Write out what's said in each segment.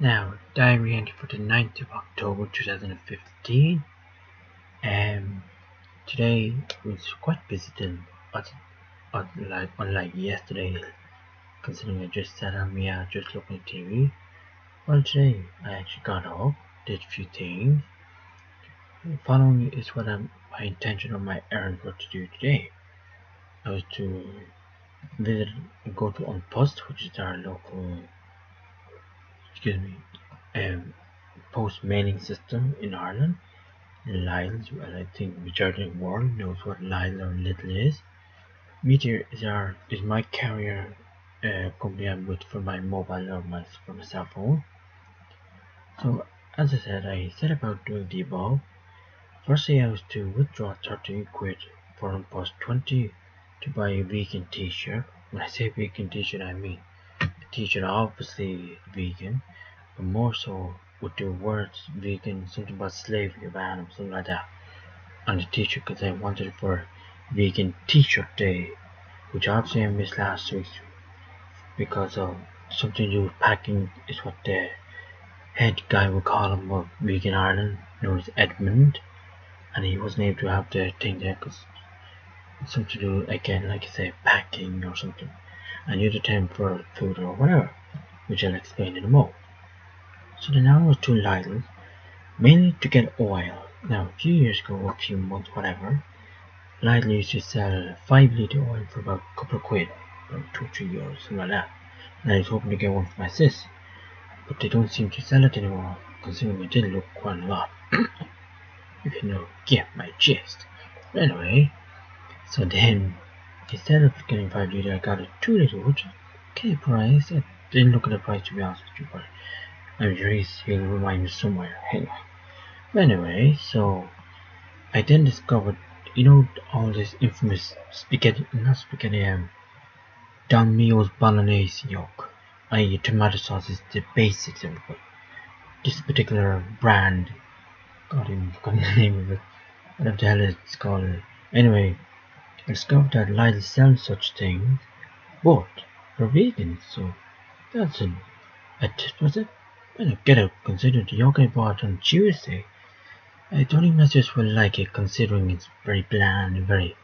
Now, diary entry for the 9th of October 2015. Today was quite busy then, unlike yesterday, considering I just sat on me out just looking at TV. Well, today I actually got up, did a few things. Following is my intention or my errand for to do today. I was to visit and go to An Post, which is our local, post mailing system in Ireland. Lyle's, well, I think majority of the world knows what Lyle or Little is. Meteor is my carrier company I'm with for my mobile or for my cell phone. So as I said, I set about doing the above. Firstly, I was to withdraw 30 quid for An Post 20 to buy a vegan t-shirt. When I say vegan t-shirt, I mean a t-shirt obviously vegan, but more so with the words vegan, something about slavery, ban, something like that on the t-shirt, because I wanted it for vegan t-shirt day, which obviously I missed last week because of something to do with packing, is what the head guy would call him of Vegan Ireland, known as Edmund, and he wasn't able to have the thing there because it's something to do, again, like I say, packing or something, and the other term for food or whatever, which I'll explain in a moment. So then I was to Lidl, mainly to get oil. Now, a few years ago, a few months, whatever, Lidl used to sell 5 litre oil for about a couple of quid, about 2 or 3 euros, something like that. And I was hoping to get one for my sis, but they don't seem to sell it anymore, considering it did look quite a lot. If you get my gist. But anyway, so then, instead of getting 5 litre, I got a 2 litre, which is okay price. I didn't look at the price, to be honest with you, but I'm sure he'll remind me somewhere. Anyway, so I then discovered, all this infamous Don Mio's bolognese yolk, i.e. tomato sauce is the basics of it, but this particular brand, God, I forgot the name of it, whatever the hell it's called. Anyway, I discovered that Lidl sells such things, but for vegans, so that's was it? Well, get out, considering the yolk I bought on Tuesday, I don't even just will like it, considering it's very bland and very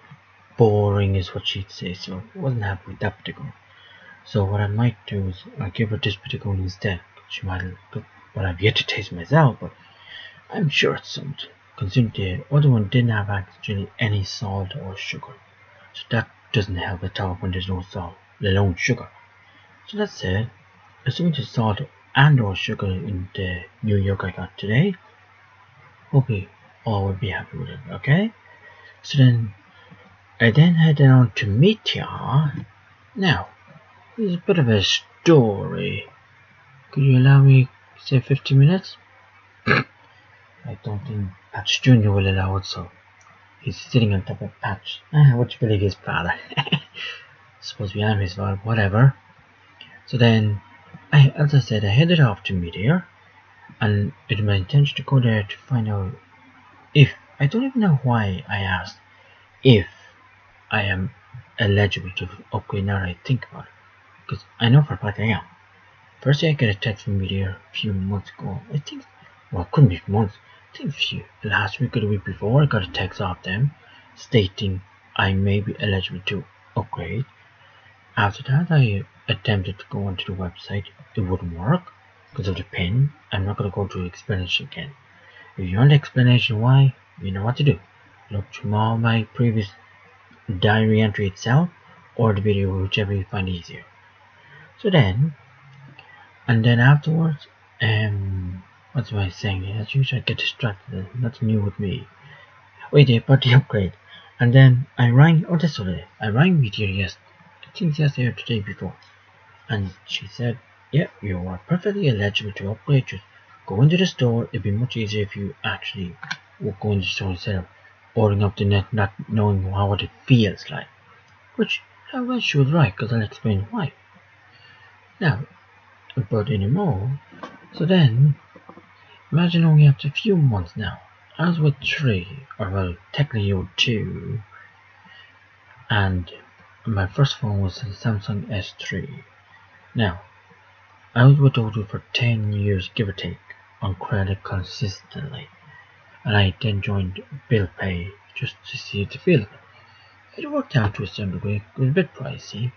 boring is what she'd say, so I wasn't happy with that particular. So what I might do is I'll give her this particular one instead. She might, well, I've yet to taste myself, but I'm sure it's something, considering the other one didn't have actually any salt or sugar, so that doesn't help at all when there's no salt, let alone sugar. So that said, assuming there's salt and or sugar in the new yolk I got today, hopefully all will be happy with it, okay? So then I then headed on to Meteor. Now, there's a bit of a story. Could you allow me, say, 50 minutes? I don't think Patch Jr. will allow it, so he's sitting on top of Patch. What you believe his father? Supposed to be I'm his father, whatever. So then, as I said, I headed off to Meteor, and it was my intention to go there to find out if, I don't even know why I asked if I am eligible to upgrade now that I think about it, because I know for a fact I am. First, I get a text from Meteor a few months ago. I think, well, it couldn't be months. I think last week or the week before, I got a text off them stating I may be eligible to upgrade. After that, I attempted to go onto the website. It wouldn't work because of the pin. I'm not going to go through explanation again. If you want the explanation why, you know what to do. Look through all my previous diary entry itself or the video, whichever you find easier. So then, and then afterwards, what was I saying? As usual, I get distracted. That's new with me. Wait, about the upgrade. And then I rang, I rang Meteor I think yesterday or the day before. And she said, yeah, you are perfectly eligible to upgrade. Just go into the store. It'd be much easier if you actually would go into the store instead of ordering up the net, not knowing what it feels like. Which, well, she was right, because I'll explain why. Now, but anymore. So then, imagine only after a few months now, I was with 3, or well, technically 2, and my first phone was a Samsung S3. Now, I was with O2 for 10 years, give or take, on credit consistently, and I then joined Bill Pay just to see the feel of it. It worked out to a certain degree. It was a bit pricey,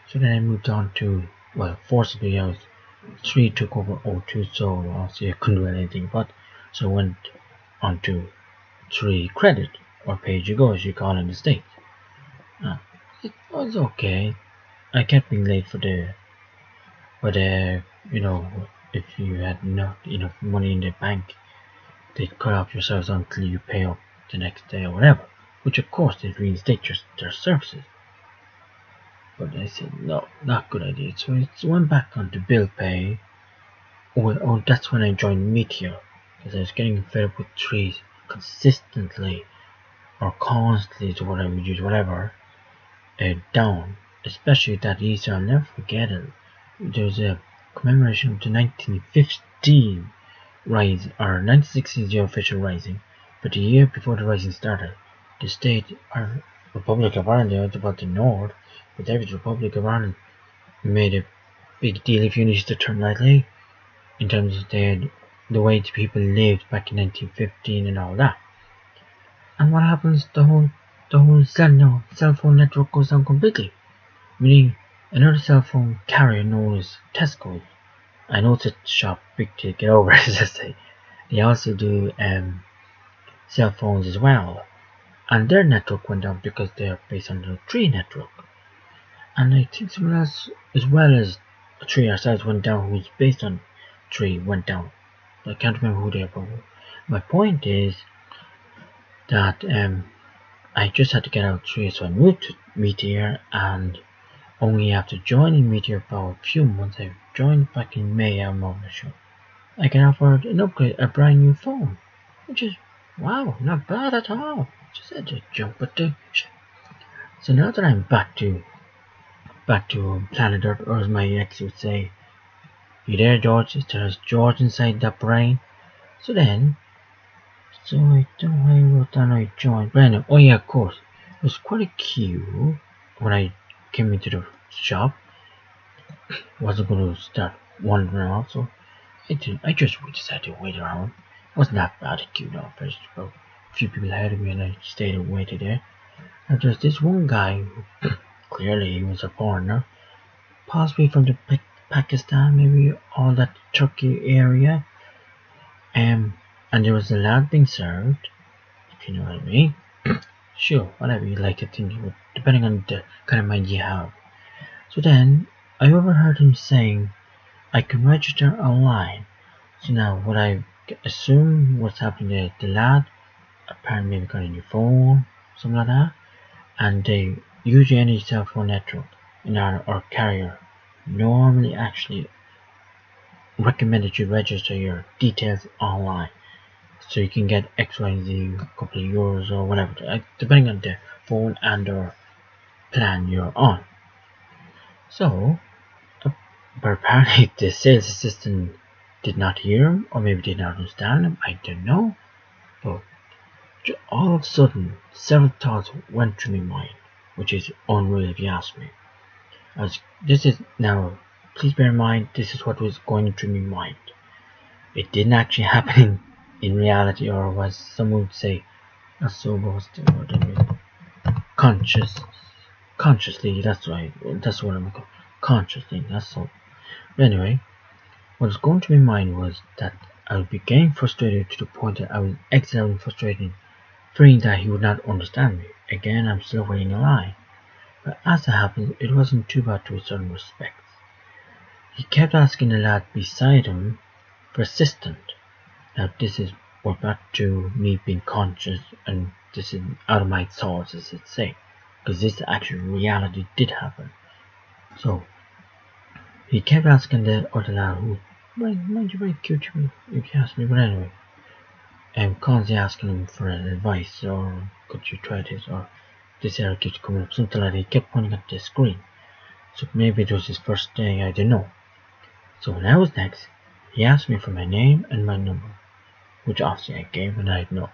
so then I moved on to, well, forcibly I was 3 took over O2, so obviously I couldn't do anything but, so I went on to 3 credit, or pay as you go as you call it in the States. It was okay. I kept being late for the, but if you had not enough money in the bank, they'd cut off your service until you pay up the next day or whatever, which of course they'd reinstate their services. But I said, no, not good idea. So I went back onto bill pay. That's when I joined Meteor, because I was getting fed up with trees consistently, or constantly to what I would use, whatever, down. Especially that Easter, I'll never forget it. There was a commemoration of the 1915 rise, or 1960s the official rising, but the year before the rising started, the state, or Republic of Ireland, I was about the North, but David's Republic of Ireland made a big deal, if you used the term lightly, in terms of the way the people lived back in 1915 and all that. And what happens? The whole cell phone network goes down completely. Meaning another cell phone carrier known as Tesco. I know it's a shop, big to get over, as I say. They also do cell phones as well, and their network went down because they are based on the Tree network. And I think someone else, as well as Tree ourselves, went down, who's based on Tree, went down. I can't remember who they are, but my point is that I just had to get out of Tree, so I moved to Meteor, and only after joining Meteor for a few months, I joined back in May, I'm not sure, I can offered an upgrade, a brand new phone, which is, wow, not bad at all. Just had to jump at the ship. So now that I'm back to planet Earth, or as my ex would say, you there, George? There's George inside that brain. So I don't know why I wrote down I joined. But anyway, oh yeah, of course. It was quite a queue when I came into the shop. Wasn't going to start wandering around, so I just decided to wait around. It wasn't that bad a queue though. There's about a few people ahead of me, and I stayed and waited there. And there's this one guy who, clearly he was a foreigner, possibly from the Pakistan, maybe all that Turkey area. And there was a lad being served, if you know what I mean. Sure, whatever you like to think, depending on the kind of mind you have. So then, I overheard him saying, I can register online. So now, what I assume what's happening there, the lad apparently maybe got a new phone, something like that, and they usually any cell phone network or carrier normally actually recommended you register your details online, so you can get X, Y, and Z, a couple of euros or whatever, depending on the phone and or plan you're on. So, but apparently the sales assistant did not hear him, or maybe did not understand him, I don't know. But all of a sudden, several thoughts went through my mind, which is unreal if you ask me. This is now, please bear in mind, this is what was going through my mind. It didn't actually happen in reality, or was someone would say, not sober, what's the word I mean? Consciously, that's right, that's what I'm calling, consciously, that's all. But anyway, what was going through my mind was that I would be getting frustrated to the point that I was exhaling frustrated, fearing that he would not understand me. Again, I'm still waiting in line. But as it happened, it wasn't too bad to a certain respect. He kept asking the lad beside him for assistance. Now this is what back to me being conscious, and this is out of my thoughts, as it say, because this actual reality did happen. So he kept asking the other lad, who mind you very cute to me if you ask me, but anyway, constantly asking him for advice, or could you try this, or this error keeps coming up, something like that. He kept pointing at the screen. So maybe it was his first day, I don't know. So when I was next, he asked me for my name and my number, which obviously I gave, and I had no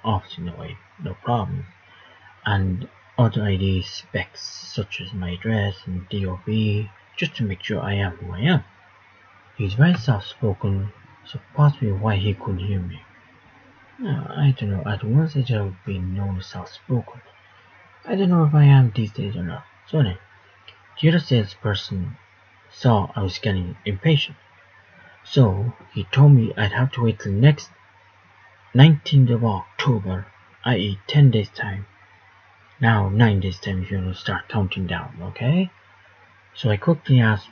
problem, and other ID specs such as my address and DOB, just to make sure I am who I am. He's very soft-spoken, so possibly why he couldn't hear me. No, I don't know. At one stage I've been known as soft-spoken. I don't know if I am these days or not. So anyway, the other salesperson saw I was getting impatient. So he told me I'd have to wait till next 19th of October, i.e. 10 days time. Now 9 days time if you want to start counting down, okay? So I quickly asked,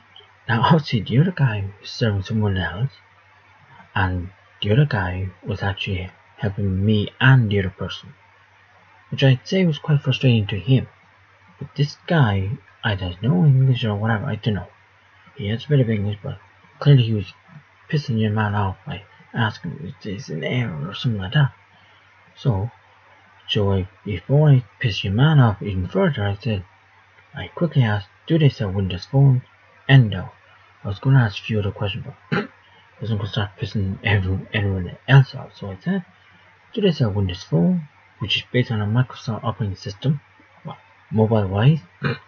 now obviously the other guy was serving someone else, and the other guy was actually helping me and the other person, which I'd say was quite frustrating to him. But this guy either has no English or whatever, I don't know. He has a bit of English, but clearly he was pissing your man off by asking is this an error or something like that. So before I piss your man off even further, I quickly asked, do they sell Windows Phone? And no. I was going to ask a few other questions, but I wasn't going to start pissing everyone else off. So I said, do they sell Windows Phone, which is based on a Microsoft operating system, well, mobile-wise,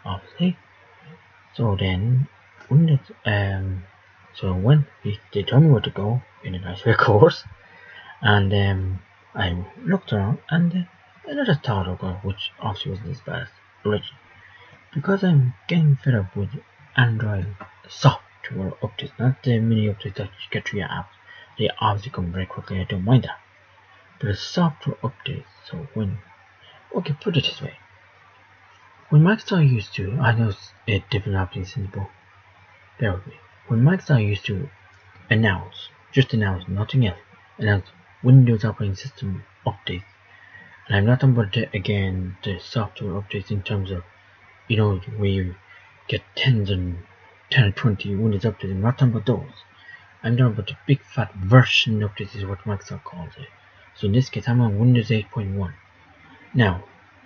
obviously. So then, so when they told me where to go, in a nice way, of course, and I looked around, and another thought occurred, which obviously wasn't as bad as originally. Because I'm getting fed up with Android software updates, not the mini updates that you get through your apps. They obviously come very quickly, I don't mind that. But the software updates, so okay, put it this way. When Microsoft used to, I know it's a different operating system, but bear with me. When Microsoft used to just announce, nothing else, announce Windows operating system updates, and I'm not talking about the software updates in terms of, where you get 10 or 20 Windows updates. I'm not talking about those. I'm talking about the big fat version updates is what Microsoft calls it. So in this case, I'm on Windows 8.1. Now,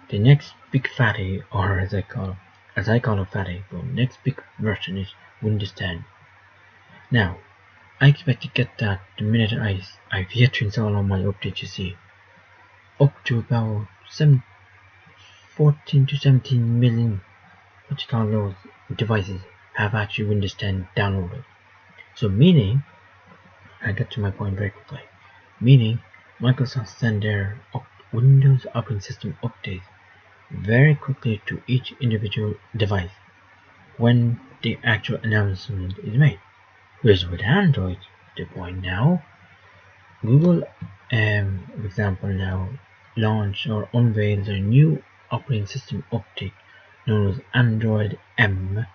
the next big fatty, or as I call it fatty, but next big version is Windows 10. Now, I expect to get that the minute I've yet to install all my updates, you see, up to about 14 to 17 million, those devices have actually Windows 10 downloaded. So meaning, I get to my point very quickly, meaning Microsoft send their Windows operating system updates very quickly to each individual device when the actual announcement is made. Whereas with Android, the point now, Google, for example, now launch or unveils a new operating system update known as Android M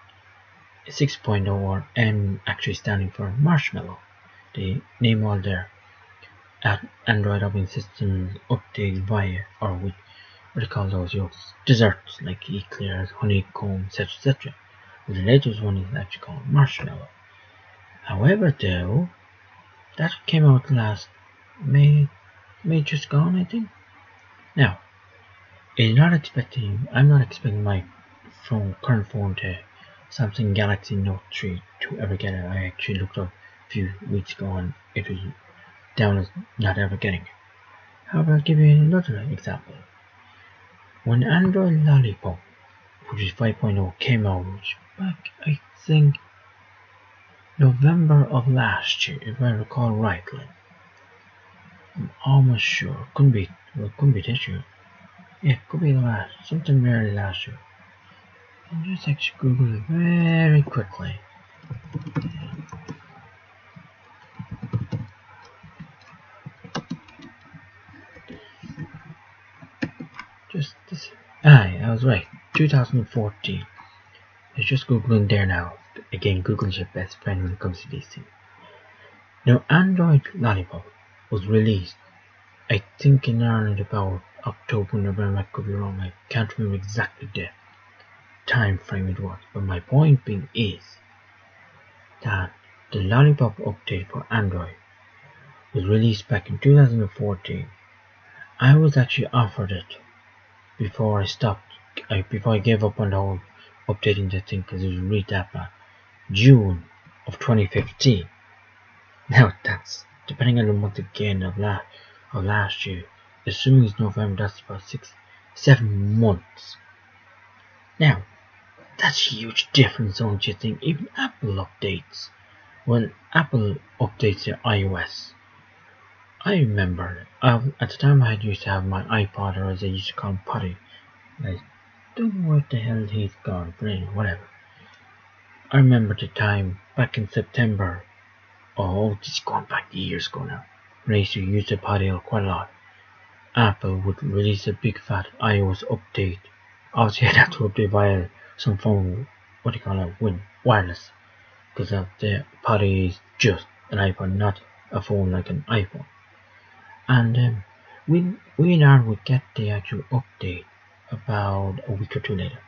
6.0, or M actually standing for Marshmallow. They name all their Android operating system updates via, or with what they call those desserts like eclairs, honeycomb, etc. The latest one is actually called Marshmallow. However, though, that came out last May just gone, I think. Now, I'm not expecting my current phone to Samsung Galaxy Note 3 to ever get it. I actually looked up a few weeks ago and it was down as not ever getting it. However, I'll give you another example. When Android Lollipop, which is 5.0, came out, back, I think, November of last year, if I recall rightly. I'm almost sure. Couldn't be this year. Yeah, could be sometime early last year. I'll just actually Google it very quickly. Just this. I was right. 2014. It's just Googling there now. Again, Google's your best friend when it comes to these things. Now, Android Lollipop was released, I think, in around about October, November. I could be wrong. I can't remember exactly the time frame it was. But my point being is that the Lollipop update for Android was released back in 2014. I was actually offered it before I gave up on the whole updating the thing because it was really that bad. June of 2015. Now that's depending on the month again of last year. Assuming it's November, that's about 7 months. Now that's a huge difference, don't you think? Even Apple updates when Apple updates their iOS. I remember at the time I used to have my iPod, or as I used to call him Potty. I don't know what the hell he's gone, but anyway, whatever. I remember the time back in September. Oh, this is going back years ago now. When I used to use the Potty quite a lot. Apple would release a big fat iOS update. Obviously, I'd have to update via some phone, what do you call it, with wireless, because the Potty is just an iPod, not a phone like an iPhone. And we and Aaron would get the actual update about a week or two later.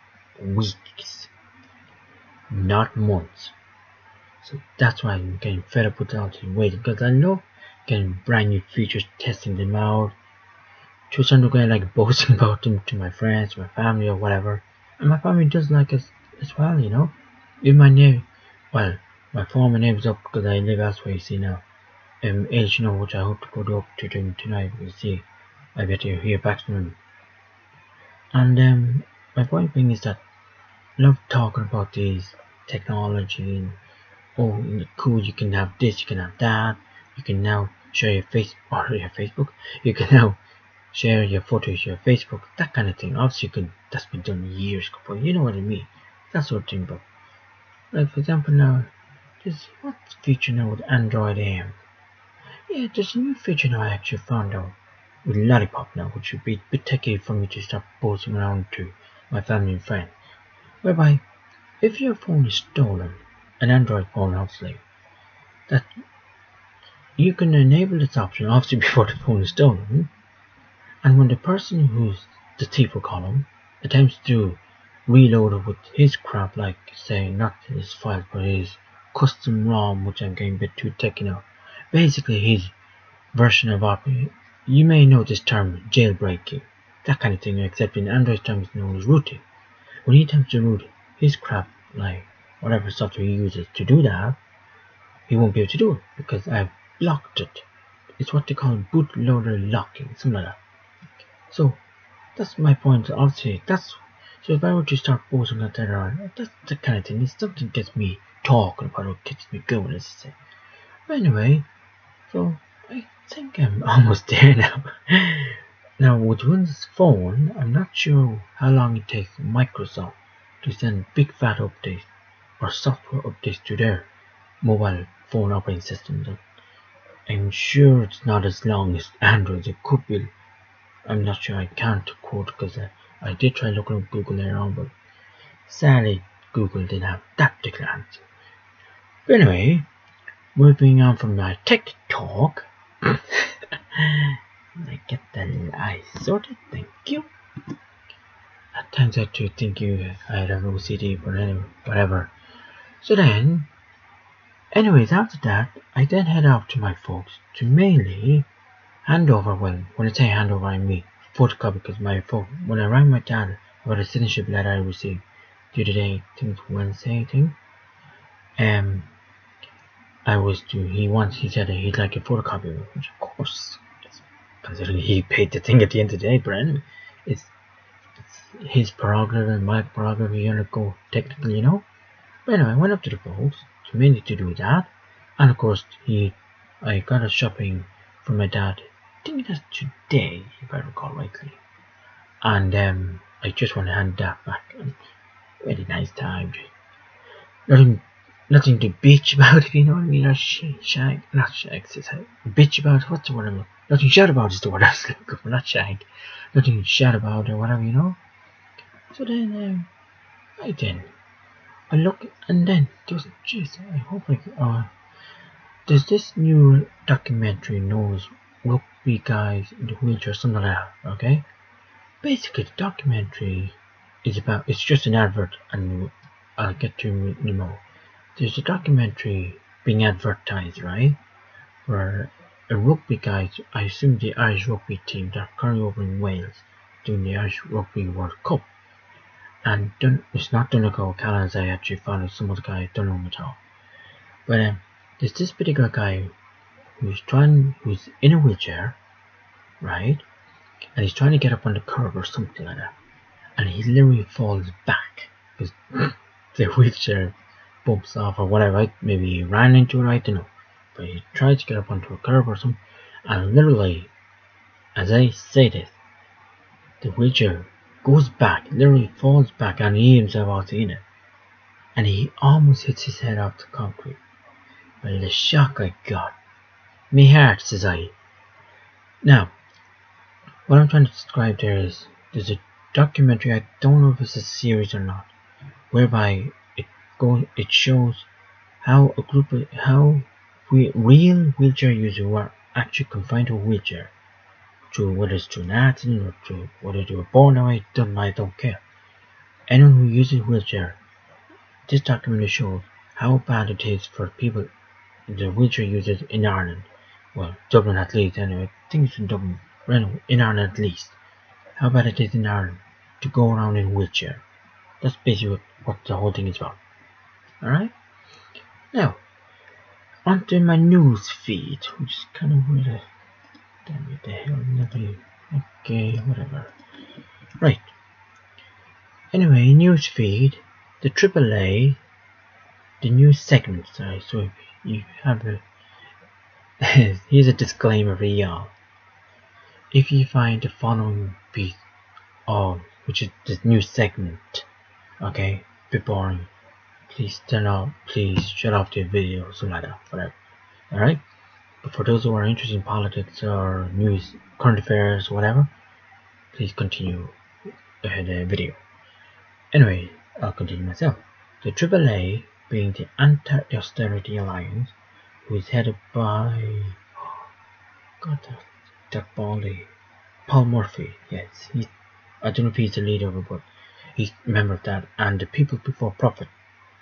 Weeks, not months. So that's why I'm getting fed up with all the waiting, because I love getting brand new features, testing them out, to some degree, like boasting about them to my friends, my family, or whatever. And my family does like us as well, you know. Even my name, well, my former name's up because I live elsewhere, you see now. Age, you know, which I hope to go up to him tonight. You see, I bet you hear back from him. And my point being is that I love talking about these technology and oh, cool, you can have this, you can have that, you can now share your Facebook, you can now share your photos, your Facebook, that kind of thing. Obviously, that's been done years ago, but you know what I mean, that sort of thing. But like for example, now there's what's feature now with Android AM. Yeah, there's a new feature now I actually found out with Lollipop now, which would be a bit techy for me to start posting around to my family and friends. Whereby, if your phone is stolen, an Android phone obviously, that you can enable this option obviously before the phone is stolen, and when the person who's the thief will call him attempts to reload it with his crap, like say not his files but his custom ROM, which I'm getting a bit too techy now. Basically his version of operating. You may know this term jailbreaking, that kind of thing, except in Android terms it's known as rooting. When he attempts to root his crap, like whatever software he uses to do that, he won't be able to do it because I've blocked it. It's what they call bootloader locking, something like that. So that's my point. Obviously, that's so. If I were to start posting that later on, that's the kind of thing. It's something that gets me talking about it, gets me going, as I say. But anyway, so I think I'm almost there now. Now with Windows Phone, I'm not sure how long it takes Microsoft to send big fat updates or software updates to their mobile phone operating systems. I'm sure it's not as long as Android. It could be. I'm not sure. I can't quote because I did try looking up Google later on, but sadly Google didn't have that particular answer. But anyway, moving on from my tech talk. I get the eye sorted, thank you. At times I do think I had an OCD, but anyway, whatever. So then, anyways, after that, I then head out to my folks to mainly hand over, well, when I say hand over, I mean photocopy, because when I rang my dad about a citizenship letter I received the other day, I think it's Wednesday, he said that he'd like a photocopy of it, which of course, considering he paid the thing at the end of the day, but anyway, it's his prerogative and my prerogative, you know, go technically, you know. But anyway, I went up to the folks, mainly to do that, and of course, I got a shopping from my dad, I think that's today, if I recall rightly, and I just want to hand that back, and really nice time, nothing to bitch about, if you know what I mean, or bitch about, what's the word I'm looking for? Nothing shout about is the word I was looking for, not shag, nothing to shout about or whatever, you know. So then, I look, and then I hope there's this new documentary known as Rugby Guys in the Wheelchair, something like that, okay? Basically, the documentary it's just an advert, and I'll get to you more. There's a documentary being advertised, right? For a rugby guys, I assume the Irish rugby team that are currently over in Wales doing the Irish Rugby World Cup. And it's not Donegal O'Callaghan, as I actually found out, some other guy, I don't know him at all. But there's this particular guy who's in a wheelchair, right? And he's trying to get up on the curb or something like that. And he literally falls back because the wheelchair bumps off or whatever, right? Maybe he ran into it, I don't know. But he tried to get up onto a curb or something, and literally, as I say this, the wheelchair goes back, literally falls back, and he himself also in it. And he almost hits his head off the concrete. Well, the shock I got. Me heart, says I. Now, what I'm trying to describe there is, there's a documentary, I don't know if it's a series or not, whereby it shows how real wheelchair users who are actually confined to a wheelchair, through whether it's through an accident or through whether they were born that way, I don't care. Anyone who uses a wheelchair, this documentary shows how bad it is for people, the wheelchair users in Ireland. Well, Dublin at least anyway. I think it's in Dublin. In Ireland at least. How bad it is in Ireland to go around in a wheelchair. That's basically what the whole thing is about. Alright? Now, onto my news feed, which is kind of weird. Damn it, the hell, never. Okay, whatever. Right. Anyway, news feed, the AAA, the news segment. Sorry, so you have a. Here's a disclaimer for y'all. If you find the following piece of, which is the news segment, okay, a bit boring, please shut off the video, or something like that, whatever. Alright? But for those who are interested in politics or news, current affairs, whatever, please continue the video. Anyway, I'll continue myself. The AAA, being the Anti-Austerity Alliance, who is headed by that baldy Paul Murphy. Yes, I don't know if he's the leader of it, but he's a member of that, and the People Before Profit.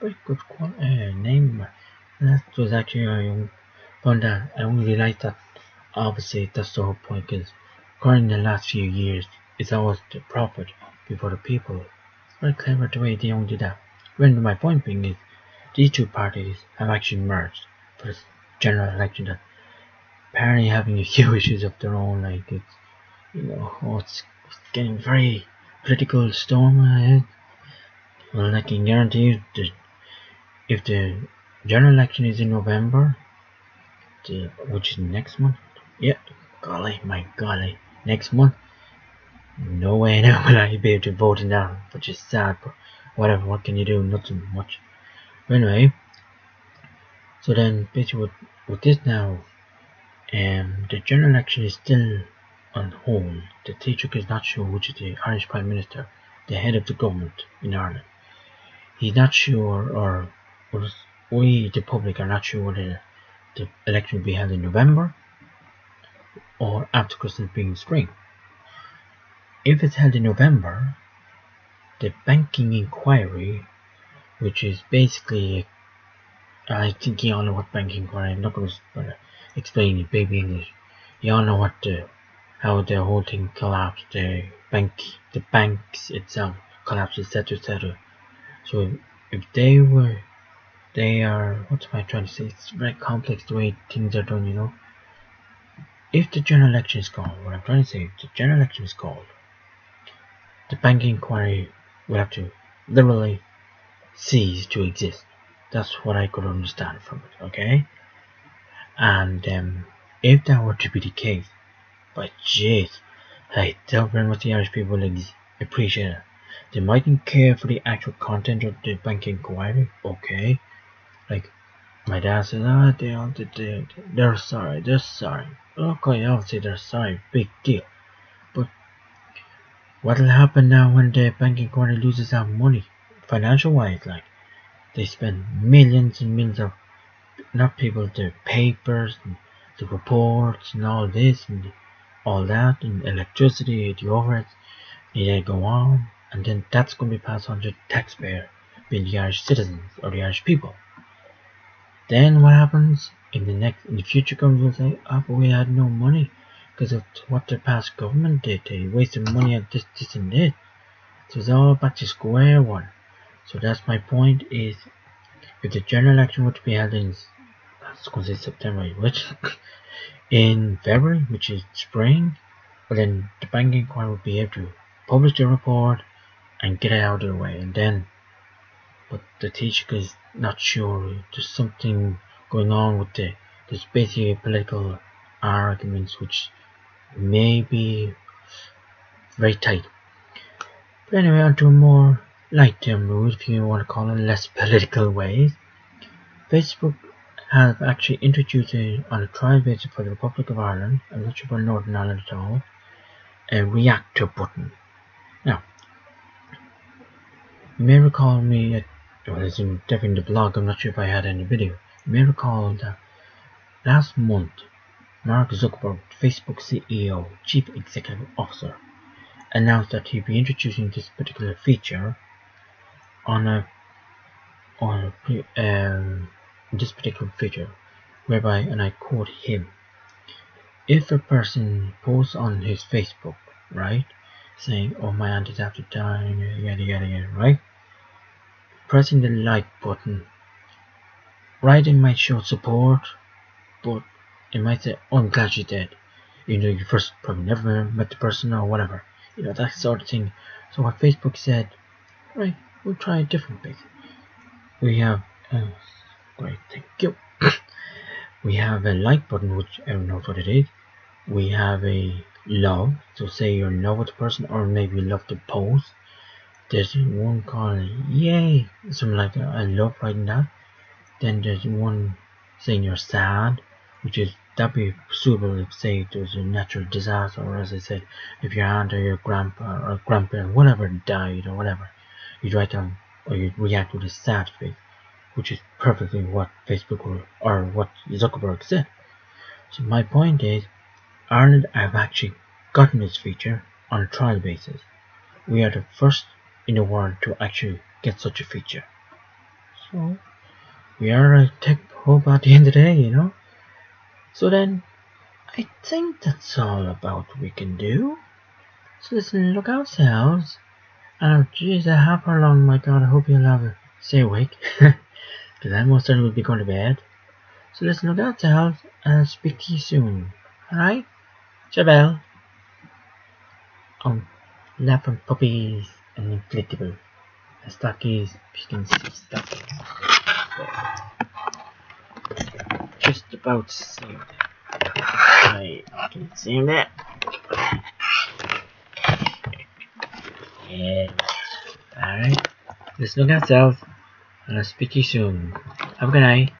Very good name. That was actually, I found that I only realized that obviously that's the whole point, because according to the last few years, it's always the profit before the people. It's very clever the way they only do that. When my point being is, these two parties have actually merged for this general election that apparently having a few issues of their own, like it's getting very political storm ahead. Well, I can guarantee you that if the general election is in November, which is next month, next month, no way now will I be able to vote in that, which is sad, but whatever, what can you do, nothing much. But anyway, so then basically with this now, the general election is still on hold. The Taoiseach is not sure which is the Irish Prime Minister, the head of the government in Ireland. He's not sure, or we, the public, are not sure whether the election will be held in November or after Christmas, being spring. If it's held in November, the banking inquiry, which is basically, I think you all know what banking inquiry. I'm not going to explain in baby English. You all know how the whole thing collapsed. The banks itself collapsed, etc., etc. So if they are, what am I trying to say? It's very complex the way things are done, If the general election is called, what I'm trying to say, if the general election is called, the banking inquiry will have to literally cease to exist. That's what I could understand from it, okay? And if that were to be the case, but jeez, I doubt very much the Irish people will appreciate it. They mightn't care for the actual content of the banking inquiry, okay? Like, my dad said, they're sorry. Okay, I'll say they're sorry, big deal. But what'll happen now when the banking inquiry loses out money, financial wise? Like, they spend millions and millions of, not people, the papers and the reports and all this and all that, and electricity, the overheads, and they go on, and then that's going to be passed on to the taxpayer, being the Irish citizens or the Irish people. Then what happens in the future? Government will say, but we had no money because of what the past government did. They wasted money on this and that. So it's all back to square one. So that's my point, is if the general election were to be held in, I was going to say September, which in February, which is spring, but then the banking inquiry would be able to publish the report and get it out of the way, and then, but the Taoiseach is not sure. There's something going on with there's basically political arguments which may be very tight. But anyway, on to a more light-term mood, if you want to call it, less political ways. Facebook have actually introduced on a trial basis for the Republic of Ireland, I'm not sure about Northern Ireland at all, a reactor button. Now, you may recall me at, well, it's definitely in the blog, I'm not sure if I had any video. You may recall that last month, Mark Zuckerberg, Facebook CEO, Chief Executive Officer, announced that he'd be introducing this particular feature this particular feature, whereby, and I quote him, if a person posts on his Facebook, right, saying, "Oh, my aunt is after dying," yada yada yada, right, pressing the like button, right, it might show support, but it might say, "Oh, I'm glad she's dead," you first probably never met the person or whatever, that sort of thing. So what Facebook said, right, we'll try a different bit. We have great, thank you. We have a like button, which everyone knows what it is. We have a love, so say you're in love with the person, or maybe you love the post. There's one called yay, something like that. I love writing that. Then there's one saying you're sad, which is that'd be suitable if, say, there's a natural disaster, or as I said, if your aunt or your grandpa or grandparent, whatever, died or whatever, you'd write down or you'd react with a sad face, which is perfectly what Facebook or what Zuckerberg said. So my point is, Ireland have actually gotten this feature on a trial basis. We are the first in the world to actually get such a feature. So we are a tech hub at the end of the day, So then, I think that's all about what we can do. So listen, look ourselves. And geez, a half hour long, my god, I hope you'll have a stay awake. Because I most certainly will be going to bed. So listen, look ourselves, and I'll speak to you soon. Alright? Javel. Laughing puppies and inflatable. Stockies, you can see stockies. Just about to see them. I can see them there. Yeah. Alright. Let's look ourselves, and I'll speak to you soon. Have a good night.